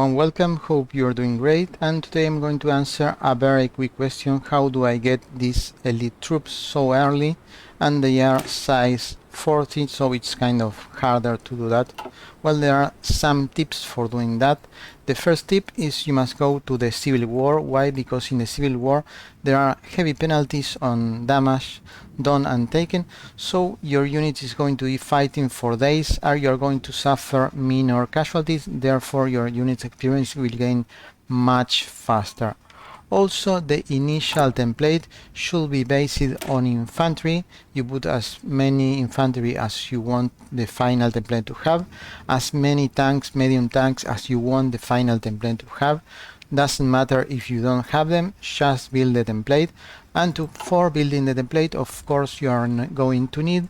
everyone, welcome, hope you're doing great, and today I'm going to answer a very quick question: how do I get these elite troops so early? And they are size 40, so it's kind of harder to do that. Well, there are some tips for doing that. The first tip is you must go to the Civil War. Why? Because in the Civil War there are heavy penalties on damage done and taken, so your unit is going to be fighting for days and you're going to suffer minor casualties, therefore your unit's experience will gain much faster. Also, the initial template should be based on infantry. You put as many infantry as you want the final template to have, as many tanks, medium tanks, as you want the final template to have. Doesn't matter if you don't have them, just build the template. And for building the template, of course, you are going to need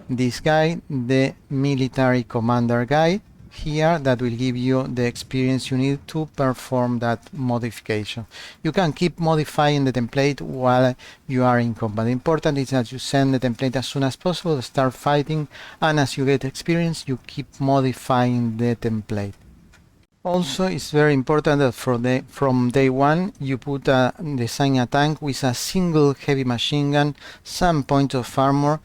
this guy, the military commander guy here, that will give you the experience you need to perform that modification. You can keep modifying the template while you are in combat. Important is that you send the template as soon as possible, start fighting, and as you get experience you keep modifying the template. Also, it's very important that from day one you design a tank with a single heavy machine gun, some points of armor,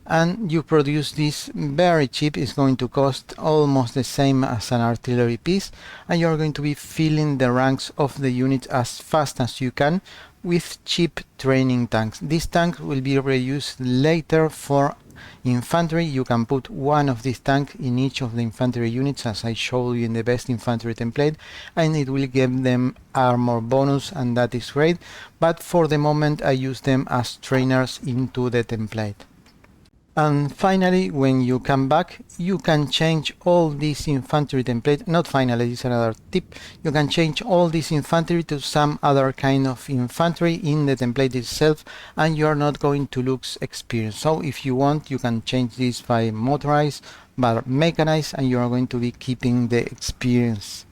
and you produce this very cheap. It's going to cost almost the same as an artillery piece, and you're going to be filling the ranks of the unit as fast as you can with cheap training tanks. These tanks will be reused later for infantry. You can put one of these tanks in each of the infantry units, as I showed you in the best infantry template, and it will give them armor bonus, and that is great. But for the moment I use them as trainers into the template. And finally, when you come back, you can change all this infantry template. Not finally, this is another tip. You can change all this infantry to some other kind of infantry in the template itself, and you are not going to lose experience. So if you want, you can change this by motorized, but mechanized, and you are going to be keeping the experience.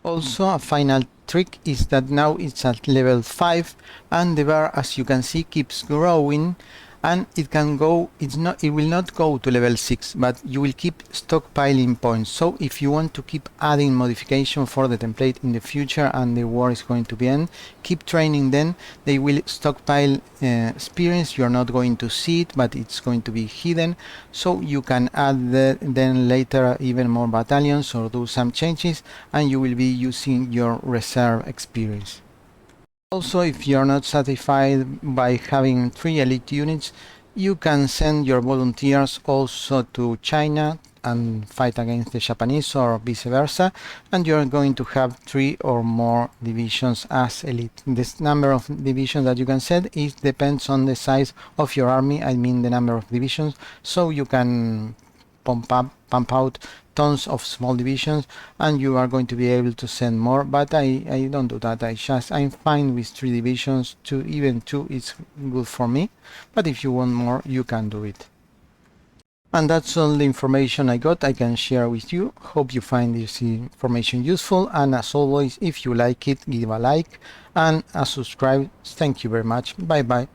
Also, a final trick is that now it's at level 5, and the bar, as you can see, keeps growing. And it will not go to level 6, but you will keep stockpiling points. So if you want to keep adding modification for the template in the future and the war is going to be end, keep training them. They will stockpile experience. You're not going to see it, but it's going to be hidden, so you can add then later even more battalions or do some changes, and you will be using your reserve experience. Also, if you are not satisfied by having 3 elite units, you can send your volunteers also to China and fight against the Japanese, or vice versa, and you are going to have 3 or more divisions as elite. This number of divisions that you can send depends on the size of your army, I mean the number of divisions, so you can pump out tons of small divisions and you are going to be able to send more, but I don't do that. I'm fine with 3 divisions. Even 2 is good for me, but if you want more you can do it. And that's all the information I got I can share with you. Hope you find this information useful, and as always, if you like it, give a like and a subscribe. Thank you very much. Bye bye.